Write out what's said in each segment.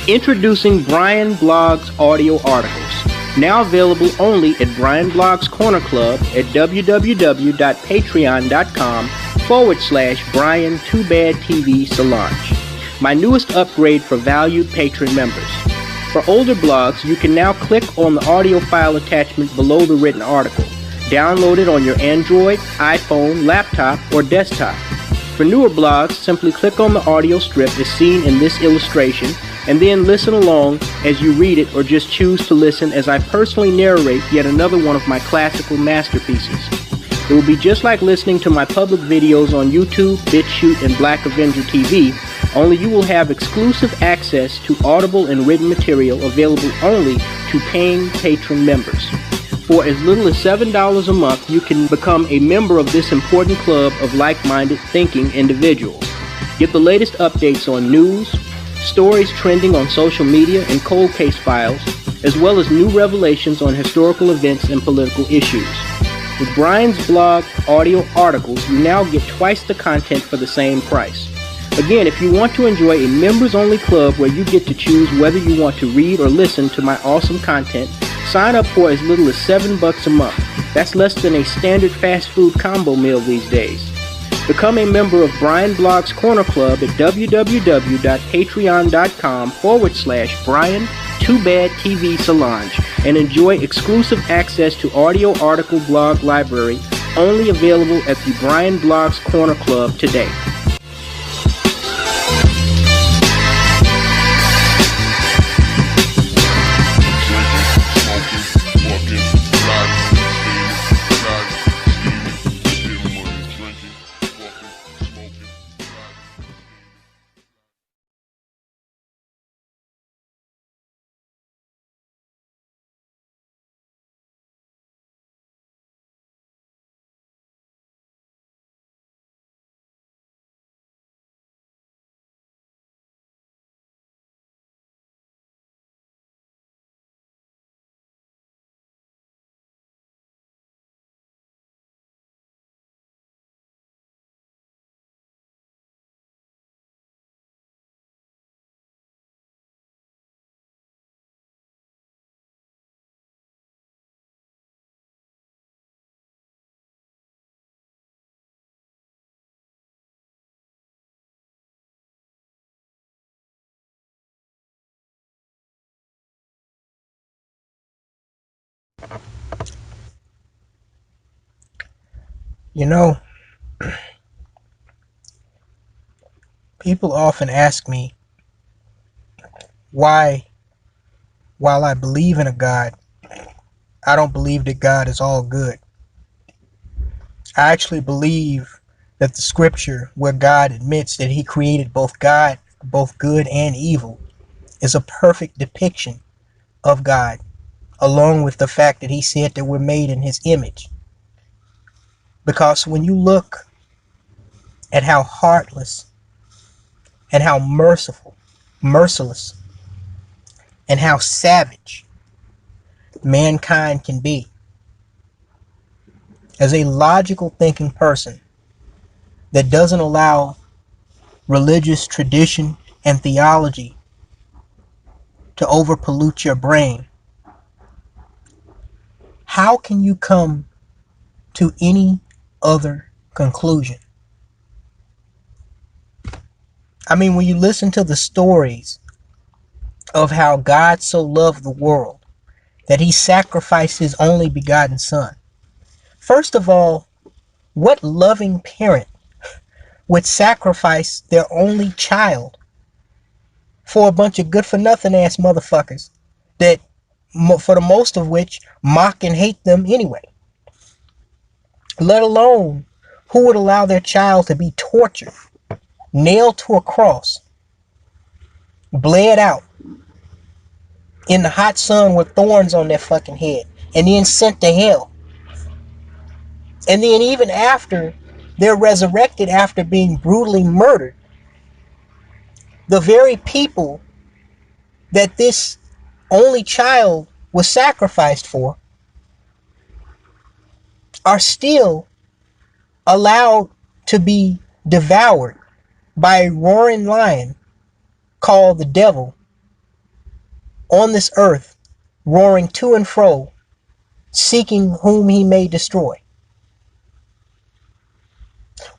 Introducing Brian Blog's audio articles, now available only at Brian Blog's Corner Club at www.patreon.com/Brian Too Bad TV Solange, my newest upgrade for valued patron members. For older blogs, you can now click on the audio file attachment below the written article. Download it on your Android, iPhone, laptop, or desktop. For newer blogs, simply click on the audio strip as seen in this illustration, and then listen along as you read it, or just choose to listen as I personally narrate yet another one of my classical masterpieces. It will be just like listening to my public videos on YouTube, BitChute, and Black Avenger TV, only you will have exclusive access to audible and written material available only to paying patron members. For as little as $7 a month, you can become a member of this important club of like-minded thinking individuals. Get the latest updates on news, stories trending on social media, and cold case files, as well as new revelations on historical events and political issues. With Brian's blog audio articles, you now get twice the content for the same price. Again, if you want to enjoy a members-only club where you get to choose whether you want to read or listen to my awesome content, sign up for as little as $7 a month. That's less than a standard fast food combo meal these days. Become a member of Brian Blog's Corner Club at www.patreon.com/Brian Too Bad TV Solange and enjoy exclusive access to audio article blog library only available at the Brian Blog's Corner Club today. You know, people often ask me why, while I believe in a God, I don't believe that God is all good. I actually believe that the scripture where God admits that he created both good and evil, is a perfect depiction of God, along with the fact that he said that we're made in his image. Because when you look at how heartless and how merciless, and how savage mankind can be, as a logical thinking person that doesn't allow religious tradition and theology to overpollute your brain, how can you come to any other conclusion? I mean, when you listen to the stories of how God so loved the world that he sacrificed his only begotten son, first of all, what loving parent would sacrifice their only child for a bunch of good-for-nothing ass motherfuckers that, for the most of which, mock and hate them anyway? Let alone who would allow their child to be tortured, nailed to a cross, bled out in the hot sun with thorns on their fucking head, and then sent to hell. And then even after they're resurrected after being brutally murdered, the very people that this only child was sacrificed for are still allowed to be devoured by a roaring lion called the devil on this earth, roaring to and fro, seeking whom he may destroy.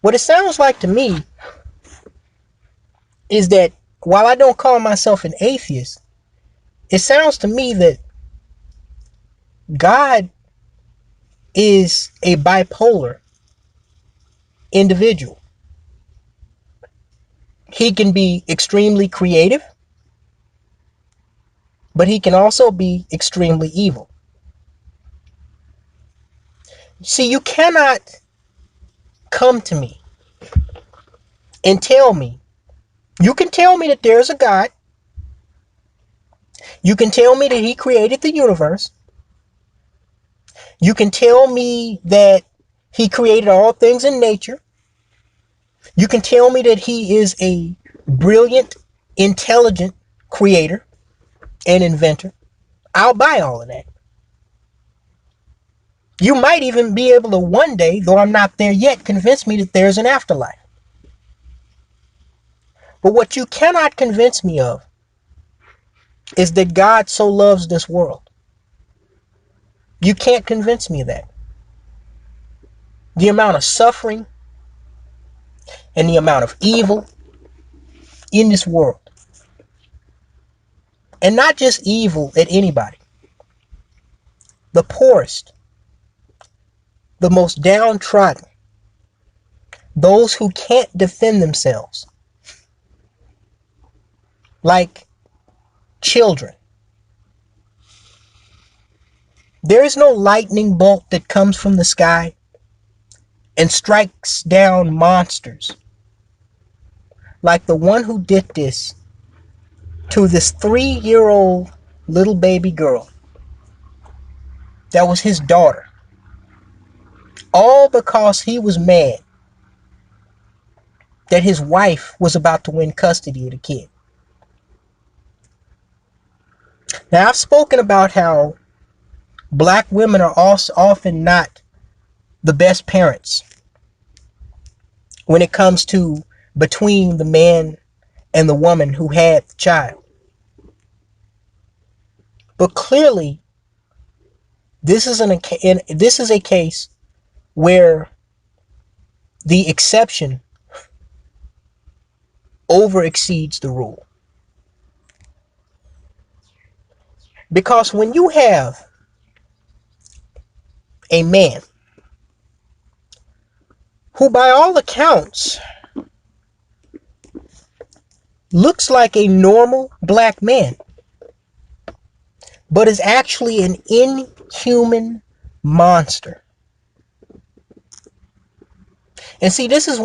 What it sounds like to me is that while I don't call myself an atheist, it sounds to me that God is a bipolar individual. He can be extremely creative, but he can also be extremely evil. See, you cannot come to me and tell me, you can tell me that there's a God. You can tell me that he created the universe. You can tell me that he created all things in nature. You can tell me that he is a brilliant, intelligent creator and inventor. I'll buy all of that. You might even be able to one day, though I'm not there yet, convince me that there's an afterlife. But what you cannot convince me of is that God so loves this world. You can't convince me of that. The amount of suffering and the amount of evil in this world. And not just evil at anybody. The poorest, the most downtrodden, those who can't defend themselves, like children. There is no lightning bolt that comes from the sky and strikes down monsters like the one who did this to this 3-year-old little baby girl. That was his daughter. All because he was mad that his wife was about to win custody of the kid. Now, I've spoken about how black women are also often not the best parents when it comes to between the man and the woman who had the child. But clearly, this is a case where the exception over exceeds the rule. Because when you have a man who, by all accounts, looks like a normal black man, but is actually an inhuman monster. And see, this is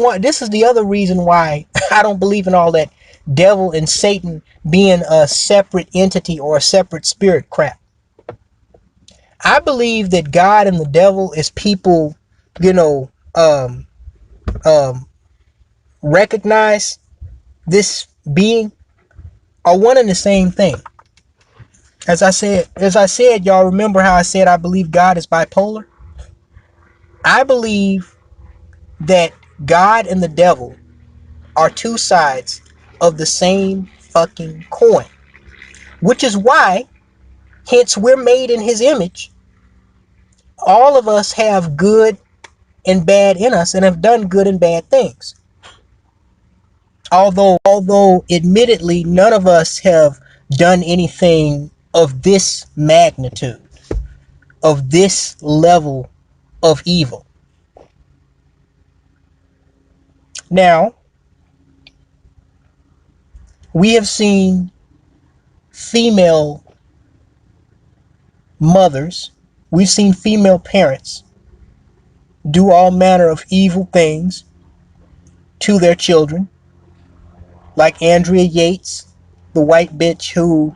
the other reason why I don't believe in all that devil and Satan being a separate entity or a separate spirit crap. I believe that God and the devil, as people, recognize this being, are one and the same thing. As I said, y'all remember how I said I believe God is bipolar? I believe that God and the devil are two sides of the same fucking coin. Which is why, hence, we're made in his image. All of us have good and bad in us and have done good and bad things. Although admittedly, none of us have done anything of this magnitude, of this level of evil. Now, we have seen female mothers, we've seen female parents do all manner of evil things to their children, like Andrea Yates, the white bitch who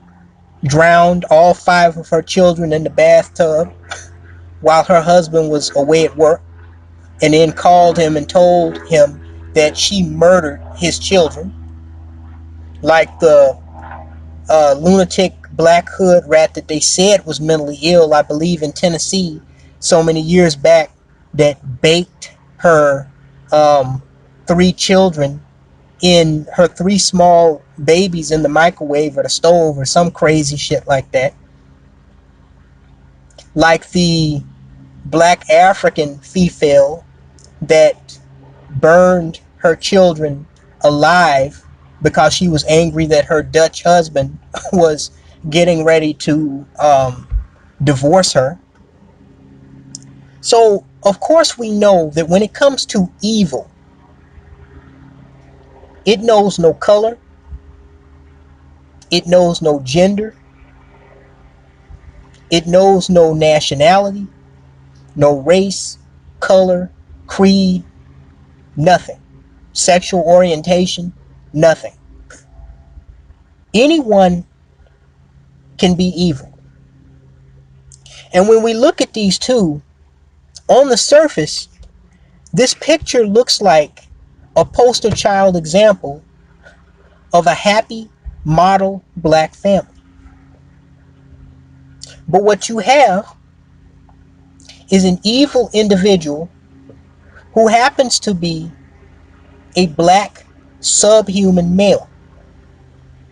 drowned all 5 of her children in the bathtub while her husband was away at work, and then called him and told him that she murdered his children, like the lunatic black hood rat that they said was mentally ill, I believe in Tennessee, so many years back, that baked her 3 children in her 3 small babies in the microwave or the stove or some crazy shit like that. Like the black African female that burned her children alive because she was angry that her Dutch husband was getting ready to divorce her. So, of course, we know that when it comes to evil, it knows no color, it knows no gender, it knows no nationality, no race, color, creed, nothing. Sexual orientation, nothing. Anyone can be evil. And when we look at these two, on the surface, this picture looks like a poster child example of a happy model black family. But what you have is an evil individual who happens to be a black subhuman male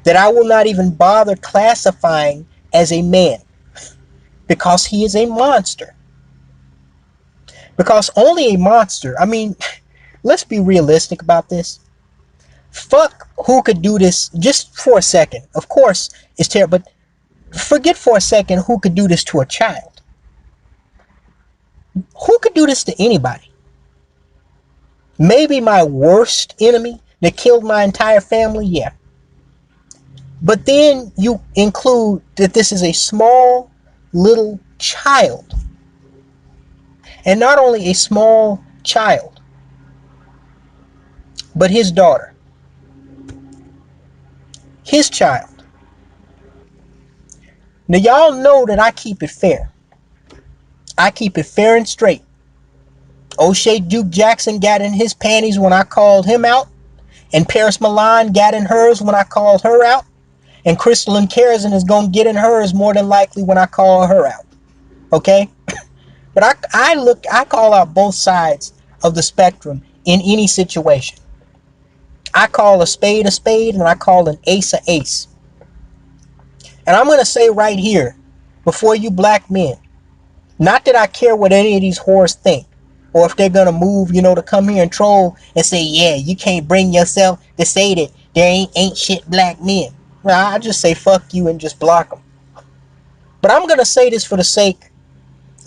that I will not even bother classifying as a man because he is a monster. Because only a monster, I mean, let's be realistic about this. Fuck who could do this just for a second. Of course, it's terrible, but forget for a second who could do this to a child. Who could do this to anybody? Maybe my worst enemy that killed my entire family, yeah. But then you include that this is a small little child. And not only a small child, but his daughter. His child. Now y'all know that I keep it fair. I keep it fair and straight. O'Shea Duke Jackson got in his panties when I called him out. And Paris Milan got in hers when I called her out. And Crystalline Karasin is going to get in hers more than likely when I call her out. Okay? But I call out both sides of the spectrum in any situation. I call a spade and I call an ace a ace. And I'm going to say right here, before you black men, not that I care what any of these whores think, or if they're going to move, to come here and troll and say, yeah, you can't bring yourself to say that there ain't shit black men. Well, I just say fuck you and just block them. But I'm going to say this for the sake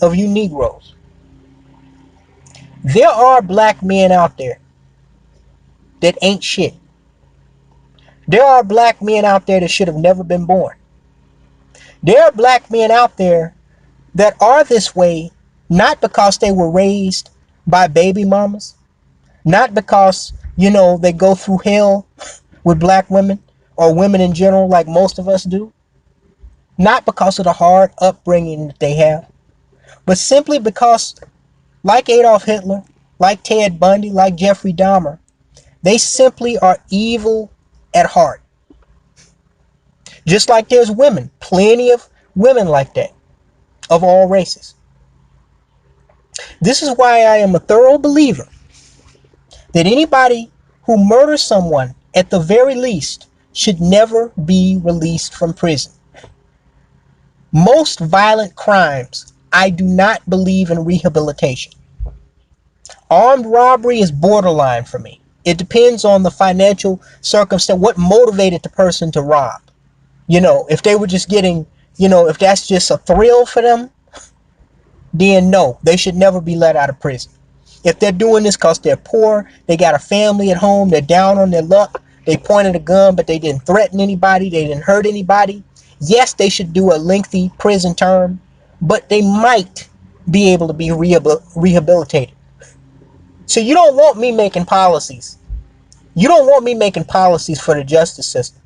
of you Negroes. There are black men out there that ain't shit. There are black men out there that should have never been born. There are black men out there that are this way not because they were raised by baby mamas, not because, they go through hell with black women or women in general like most of us do, not because of the hard upbringing that they have, but simply because, like Adolf Hitler, like Ted Bundy, like Jeffrey Dahmer, they simply are evil at heart. Just like there's women, plenty of women like that, of all races. This is why I am a thorough believer that anybody who murders someone, at the very least, should never be released from prison. Most violent crimes, I do not believe in rehabilitation. Armed robbery is borderline for me. It depends on the financial circumstance, what motivated the person to rob. If they were just getting, if that's just a thrill for them, then no, they should never be let out of prison. If they're doing this because they're poor, they got a family at home, they're down on their luck, they pointed a gun, but they didn't threaten anybody, they didn't hurt anybody, yes, they should do a lengthy prison term, but they might be able to be rehabilitated. So you don't want me making policies. You don't want me making policies for the justice system.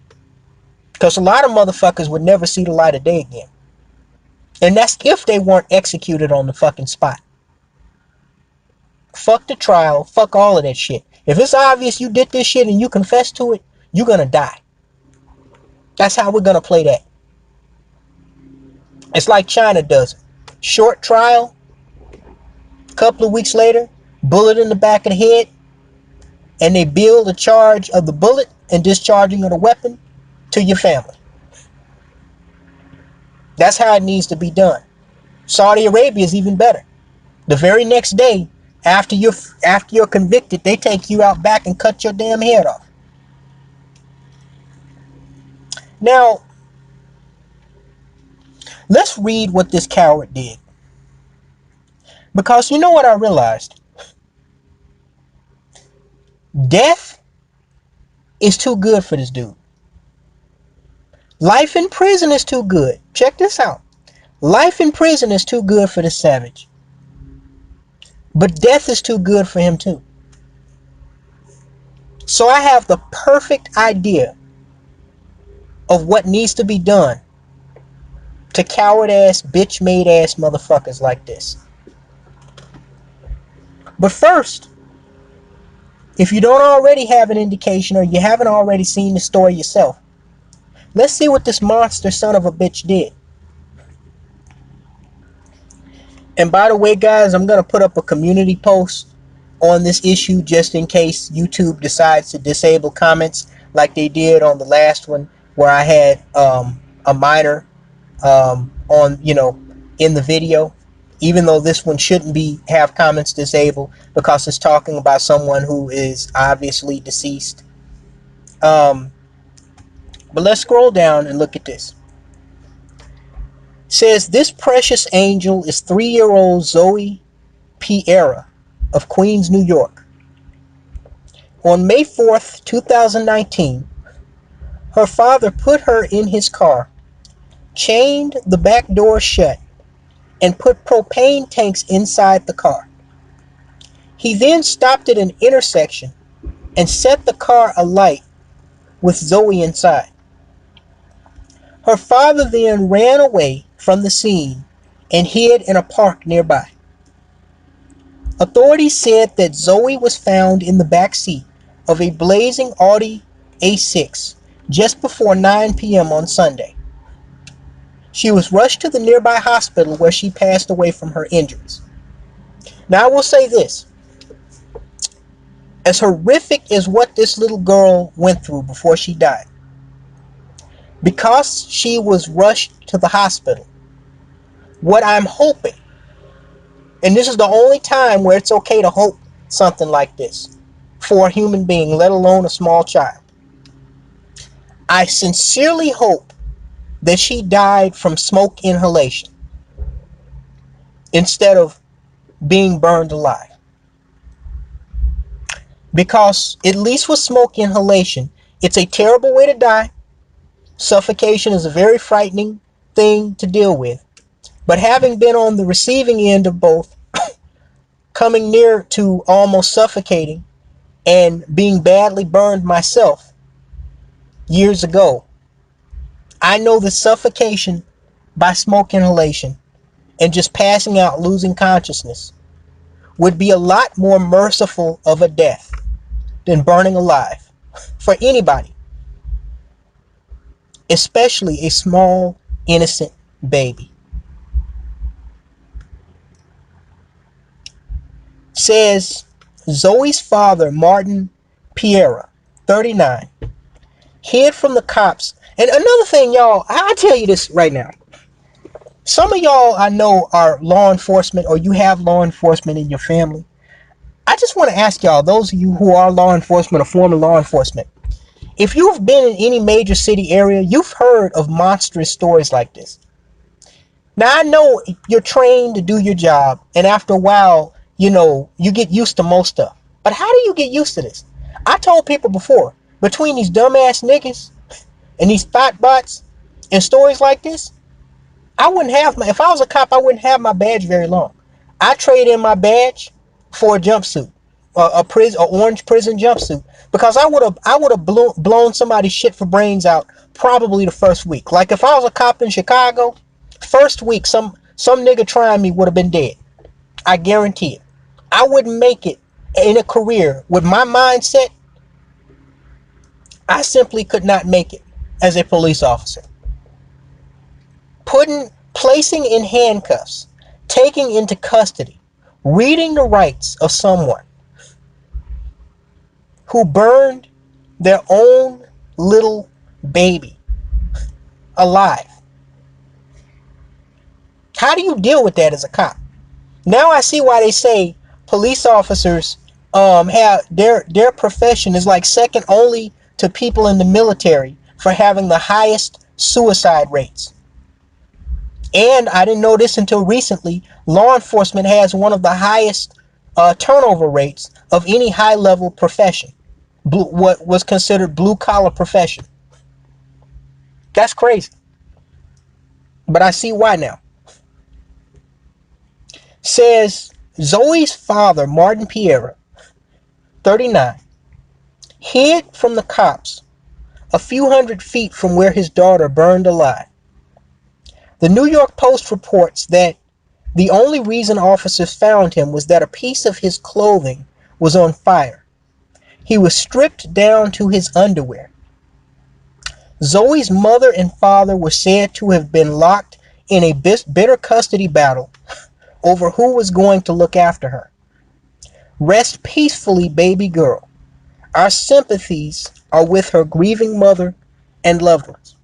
Because a lot of motherfuckers would never see the light of day again. And that's if they weren't executed on the fucking spot. Fuck the trial. Fuck all of that shit. If it's obvious you did this shit and you confess to it, you're gonna die. That's how we're gonna play that. It's like China does it. Short trial. Couple of weeks later, bullet in the back of the head. and they bill the charge of the bullet and discharging of the weapon to your family. That's how it needs to be done. Saudi Arabia is even better. The very next day, after you're convicted, they take you out back and cut your damn head off. Now, let's read what this coward did. Because you know what I realized? Death is too good for this dude. Life in prison is too good. Check this out. Life in prison is too good for this savage. But death is too good for him too. So I have the perfect idea of what needs to be done to coward ass, bitch made ass motherfuckers like this. But first, if you don't already have an indication or you haven't already seen the story yourself, let's see what this monster son of a bitch did. And by the way, guys, I'm going to put up a community post on this issue just in case YouTube decides to disable comments like they did on the last one where I had a minor on, in the video, even though this one shouldn't have comments disabled because it's talking about someone who is obviously deceased. But let's scroll down and look at this. It says, this precious angel is 3-year-old Zoe Piera of Queens, New York. On May 4th, 2019, her father put her in his car, chained the back door shut, and put propane tanks inside the car. He then stopped at an intersection and set the car alight with Zoe inside. Her father then ran away from the scene and hid in a park nearby. Authorities said that Zoe was found in the back seat of a blazing Audi A6 just before 9 p.m. on Sunday. She was rushed to the nearby hospital where she passed away from her injuries. Now I will say this. As horrific as what this little girl went through before she died, because she was rushed to the hospital, what I'm hoping, and this is the only time where it's okay to hope something like this for a human being, let alone a small child. I sincerely hope that she died from smoke inhalation instead of being burned alive. Because at least with smoke inhalation, it's a terrible way to die. Suffocation is a very frightening thing to deal with. But having been on the receiving end of both, coming near to almost suffocating and being badly burned myself years ago, I know the suffocation by smoke inhalation and just passing out, losing consciousness, would be a lot more merciful of a death than burning alive for anybody, especially a small, innocent baby. Says Zoe's father, Martin Piera, 39, hid from the cops. And another thing, y'all, I'll tell you this right now. Some of y'all I know are law enforcement, or you have law enforcement in your family. I just want to ask y'all, those of you who are law enforcement or former law enforcement, if you've been in any major city area, you've heard of monstrous stories like this. Now, I know you're trained to do your job, and after a while, you get used to most stuff. But how do you get used to this? I told people before, between these dumbass niggas and these thought bots and stories like this, if I was a cop, I wouldn't have my badge very long. I trade in my badge for a jumpsuit, a orange prison jumpsuit, because I would have blown somebody's shit for brains out probably the first week. Like if I was a cop in Chicago, first week some nigga trying me would have been dead. I guarantee it. I wouldn't make it in a career with my mindset. I simply could not make it as a police officer. Placing in handcuffs, taking into custody, reading the rights of someone who burned their own little baby alive. How do you deal with that as a cop? Now I see why they say police officers have their profession is like second only to people in the military for having the highest suicide rates. And I didn't know this until recently, law enforcement has one of the highest turnover rates of any high-level profession, what was considered blue-collar profession. That's crazy. But I see why now. Says Zoe's father, Martin Piera, 39, hid from the cops a few hundred feet from where his daughter burned alive. The New York Post reports that the only reason officers found him was that a piece of his clothing was on fire. He was stripped down to his underwear. Zoe's mother and father were said to have been locked in a bitter custody battle over who was going to look after her. Rest peacefully, baby girl. Our sympathies are with her grieving mother and loved ones.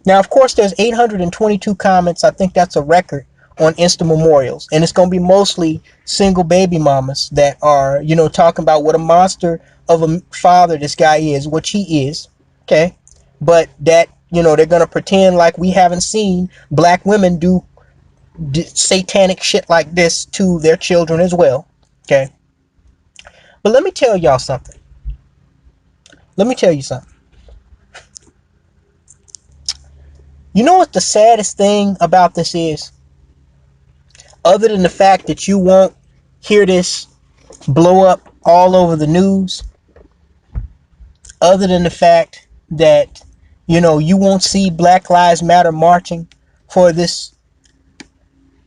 Now, of course, there's 822 comments. I think that's a record on Insta Memorials. And it's going to be mostly single baby mamas that are, talking about what a monster of a father this guy is, which he is. Okay. But that, they're going to pretend like we haven't seen black women do satanic shit like this to their children as well. Okay. But let me tell y'all something. You know what the saddest thing about this is? Other than the fact that you won't hear this blow up all over the news, other than the fact that, you won't see Black Lives Matter marching for this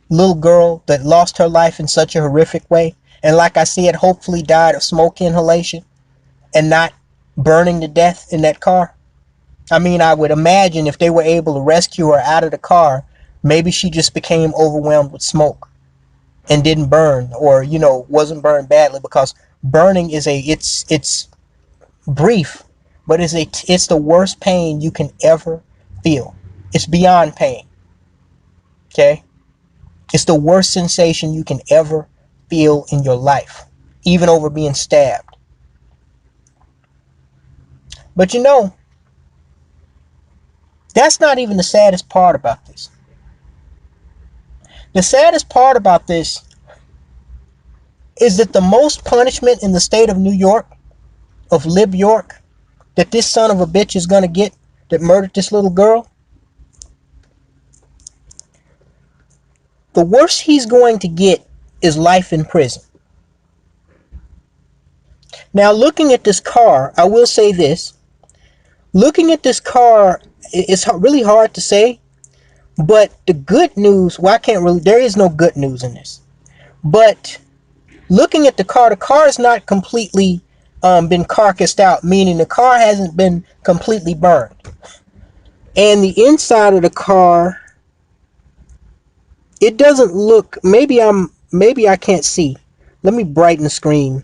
little girl that lost her life in such a horrific way, and like I said, hopefully died of smoke inhalation and not burning to death in that car. I mean, I would imagine if they were able to rescue her out of the car, maybe she just became overwhelmed with smoke and didn't burn, or, wasn't burned badly, because burning is it's brief, but it's the worst pain you can ever feel. It's beyond pain. Okay? It's the worst sensation you can ever feel in your life, even over being stabbed. But that's not even the saddest part about this. The saddest part about this is that the most punishment in the state of New York, of Lib York, that this son of a bitch is going to get that murdered this little girl, the worst he's going to get is life in prison. Now, looking at this car, I will say this. Looking at this car, it's really hard to say, but the good news, there is no good news in this. But looking at the car is not completely been carcassed out, meaning the car hasn't been completely burned. And the inside of the car, it doesn't look, maybe I can't see. Let me brighten the screen.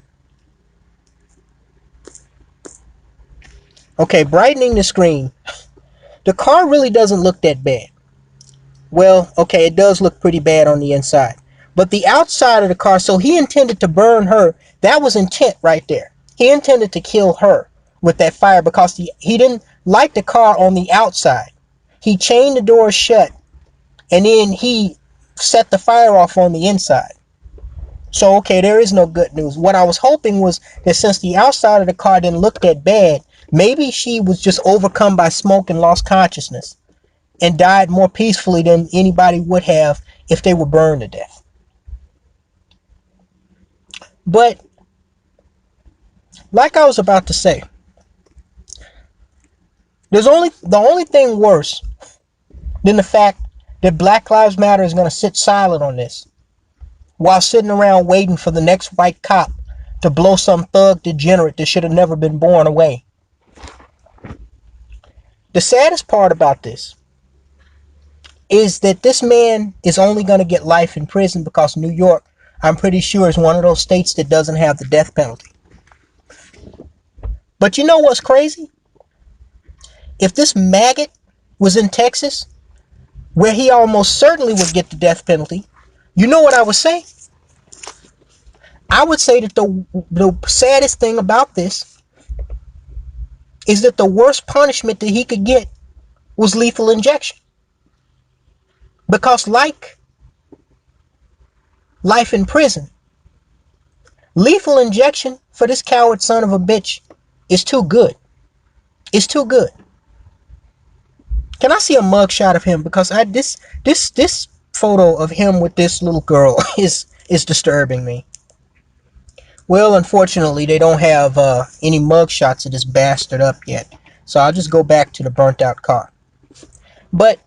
Okay, brightening the screen. The car really doesn't look that bad. Well, okay, it does look pretty bad on the inside. But the outside of the car, so he intended to burn her. That was intent right there. He intended to kill her with that fire because he didn't like the car on the outside. He chained the door shut, and then he set the fire off on the inside. So, okay, there is no good news. What I was hoping was that since the outside of the car didn't look that bad, maybe she was just overcome by smoke and lost consciousness and died more peacefully than anybody would have if they were burned to death. But, like I was about to say, the only thing worse than the fact that Black Lives Matter is going to sit silent on this while sitting around waiting for the next white cop to blow some thug degenerate that should have never been born away. The saddest part about this is that this man is only going to get life in prison because New York, I'm pretty sure, is one of those states that doesn't have the death penalty. But you know what's crazy? If this maggot was in Texas, where he almost certainly would get the death penalty, you know what I would say? I would say that the saddest thing about this is that the worst punishment that he could get was lethal injection. Because like life in prison, lethal injection for this coward son of a bitch is too good. It's too good. Can I see a mugshot of him? Because this photo of him with this little girl is disturbing me. Well, unfortunately, they don't have any mugshots of this bastard up yet. So I'll just go back to the burnt out car. But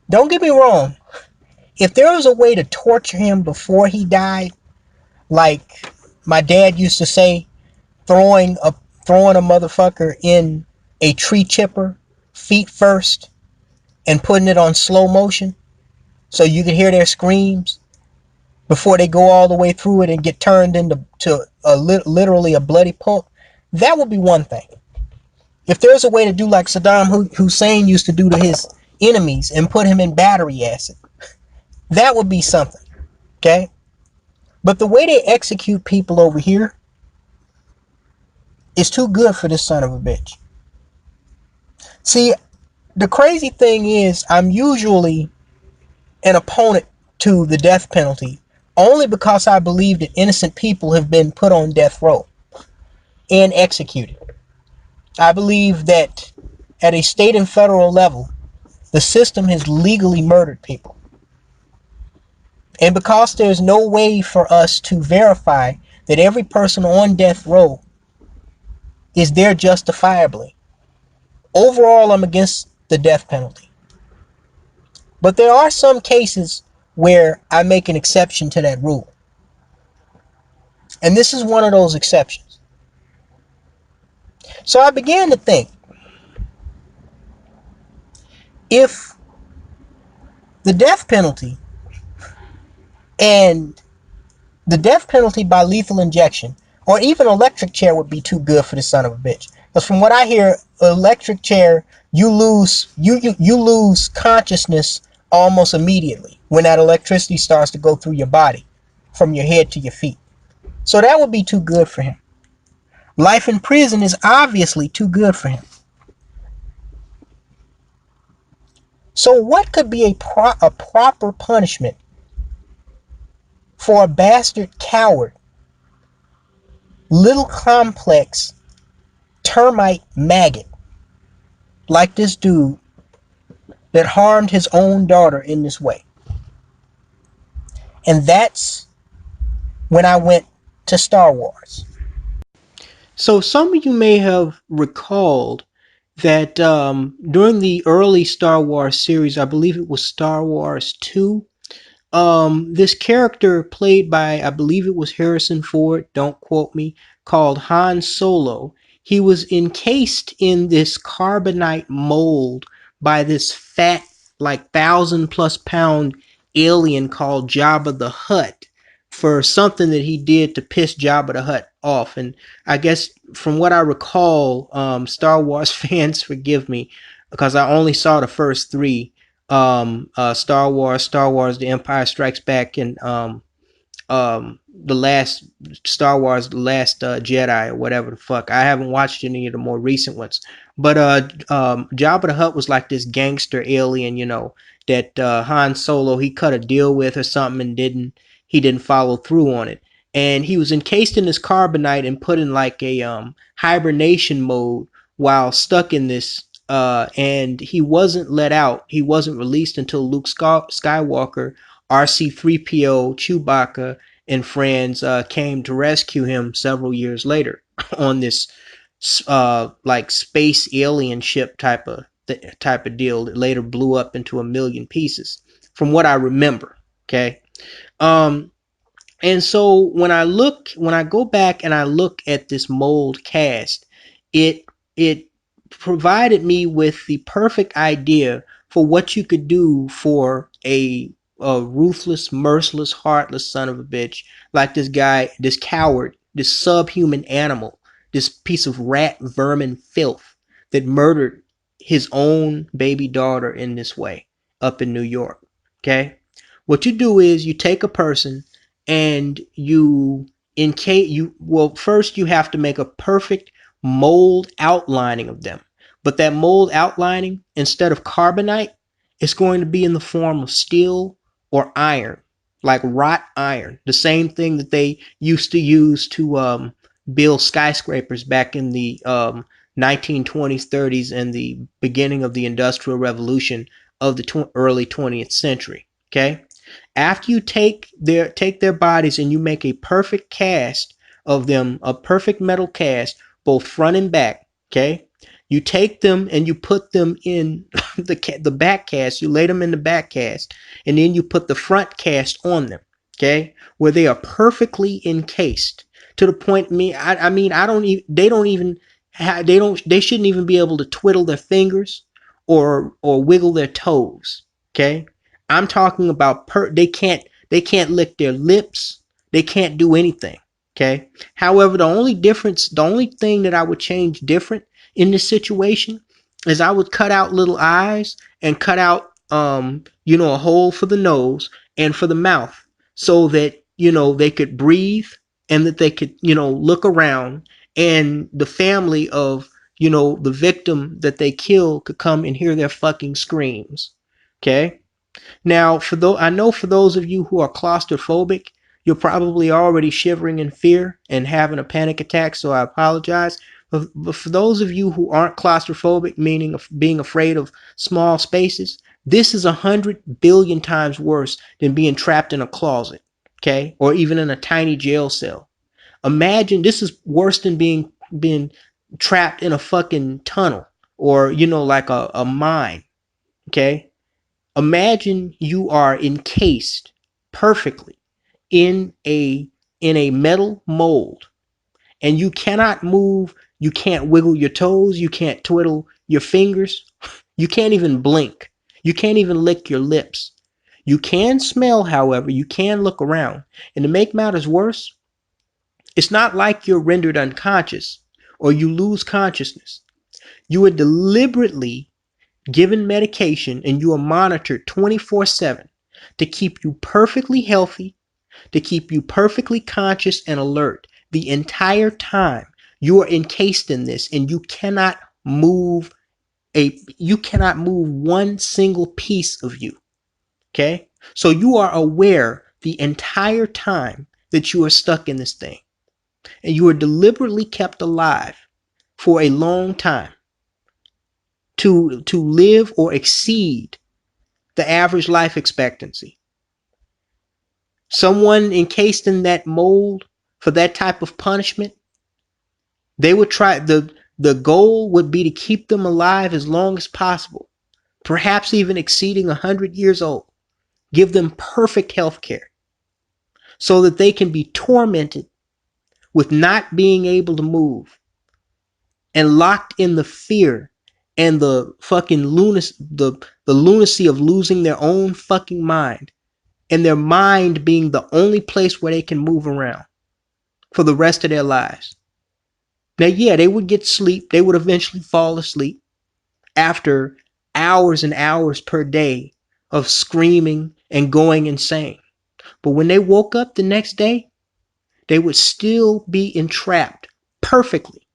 don't get me wrong. If there was a way to torture him before he died, like my dad used to say, throwing a motherfucker in a tree chipper, feet first, and putting it on slow motion so you could hear their screams before they go all the way through it and get turned into literally a bloody pulp, that would be one thing. If there's a way to do like Saddam Hussein used to do to his enemies and put him in battery acid, that would be something. Okay? But the way they execute people over here is too good for this son of a bitch. See, the crazy thing is, I'm usually an opponent to the death penalty only because I believe that innocent people have been put on death row and executed. I believe that at a state and federal level, the system has legally murdered people. And because there's no way for us to verify that every person on death row is there justifiably, overall I'm against the death penalty. But there are some cases where I make an exception to that rule. And this is one of those exceptions. So I began to think, if the death penalty and the death penalty by lethal injection, or even electric chair would be too good for the son of a bitch. Because from what I hear, electric chair, you lose consciousness almost immediately when that electricity starts to go through your body, from your head to your feet. So that would be too good for him. Life in prison is obviously too good for him. So what could be a proper punishment for a bastard coward, little complex termite maggot like this dude that harmed his own daughter in this way? And that's when I went to Star Wars. So some of you may have recalled that during the early Star Wars series, I believe it was Star Wars 2, this character played by, I believe it was Harrison Ford, don't quote me, called Han Solo. He was encased in this carbonite mold by this fat, like 1,000+ pound alien called Jabba the Hutt for something that he did to piss Jabba the Hutt off. And I guess from what I recall, Star Wars fans forgive me because I only saw the first three, Star Wars, The Empire Strikes Back, and the last Star Wars, The Last Jedi, or whatever the fuck. I haven't watched any of the more recent ones. But Jabba the Hutt was like this gangster alien, that Han Solo, he cut a deal with or something and he didn't follow through on it. And he was encased in this carbonite and put in like a hibernation mode while stuck in this, and he wasn't let out. He wasn't released until Luke Skywalker, RC-3PO, Chewbacca, and friends came to rescue him several years later on this like space alien ship type of deal that later blew up into a million pieces, from what I remember. Okay. Um, and so when I go back and I look at this mold cast, it provided me with the perfect idea for what you could do for a ruthless, merciless, heartless son of a bitch like this guy, this coward, this subhuman animal, this piece of rat vermin filth that murdered his own baby daughter in this way up in New York. Okay? What you do is you take a person and first you have to make a perfect mold outlining of them. But that mold outlining, instead of carbonite, it's going to be in the form of steel or iron, like wrought iron, the same thing that they used to use to build skyscrapers back in the 1920s, 30s, and the beginning of the Industrial Revolution of the early 20th century. Okay, after you take their bodies and you make a perfect cast of them, a perfect metal cast, both front and back. Okay, you take them and you put them in the back cast. You lay them in the back cast, and then you put the front cast on them. Okay, where they are perfectly encased to the point. I mean, I don't even. They don't even. They don't. They shouldn't even be able to twiddle their fingers or wiggle their toes. Okay, I'm talking about they can't lick their lips. They can't do anything. Okay. However, the only thing that I would change different in this situation is I would cut out little eyes and cut out a hole for the nose and for the mouth so that they could breathe and that they could look around, and the family of the victim that they kill could come and hear their fucking screams. Okay. Now, I know for those of you who are claustrophobic, you're probably already shivering in fear and having a panic attack, so I apologize. But for those of you who aren't claustrophobic, meaning of being afraid of small spaces, this is 100 billion times worse than being trapped in a closet, okay, or even in a tiny jail cell. Imagine this is worse than being trapped in a fucking tunnel or like a mine, okay. Imagine you are encased perfectly in a metal mold, and you cannot move, you can't wiggle your toes, you can't twiddle your fingers, you can't even blink, you can't even lick your lips. You can smell, however, you can look around. And to make matters worse, it's not like you're rendered unconscious or you lose consciousness. You are deliberately given medication and you are monitored 24/7 to keep you perfectly healthy, to keep you perfectly conscious and alert the entire time. You are encased in this, and you cannot move one single piece of you. Okay? So you are aware the entire time that you are stuck in this thing, and you are deliberately kept alive for a long time to live or exceed the average life expectancy. Someone encased in that mold for that type of punishment, they would try the goal would be to keep them alive as long as possible, perhaps even exceeding 100 years old. Give them perfect health care so that they can be tormented with not being able to move and locked in the fear and the fucking the lunacy of losing their own fucking mind, and their mind being the only place where they can move around for the rest of their lives. Now, yeah, they would get sleep. They would eventually fall asleep after hours and hours per day of screaming and going insane. But when they woke up the next day, they would still be entrapped perfectly,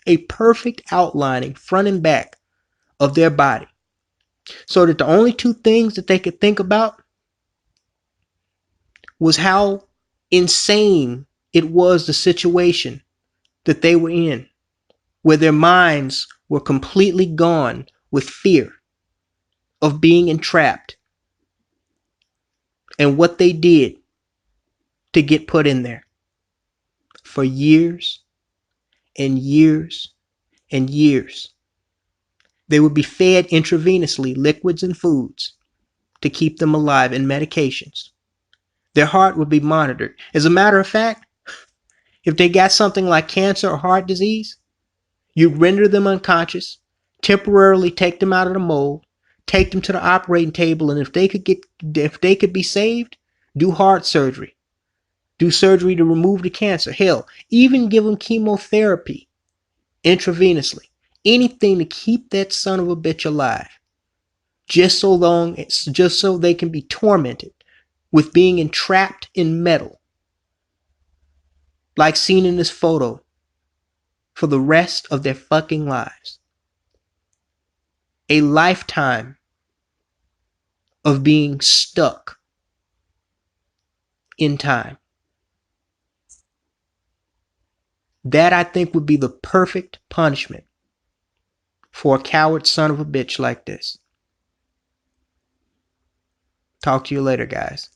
a perfect outlining front and back of their body. So that the only two things that they could think about was how insane it was, the situation that they were in, where their minds were completely gone with fear of being entrapped, and what they did to get put in there for years and years and years. They would be fed intravenously liquids and foods to keep them alive, and medications. Their heart would be monitored. As a matter of fact, if they got something like cancer or heart disease, you'd render them unconscious, temporarily take them out of the mold, take them to the operating table, and if they could be saved, do heart surgery. Do surgery to remove the cancer. Hell, even give them chemotherapy intravenously, anything to keep that son of a bitch alive, just so they can be tormented with being entrapped in metal, like seen in this photo, for the rest of their fucking lives. A lifetime of being stuck in time. That, I think, would be the perfect punishment for a coward son of a bitch like this. Talk to you later, guys.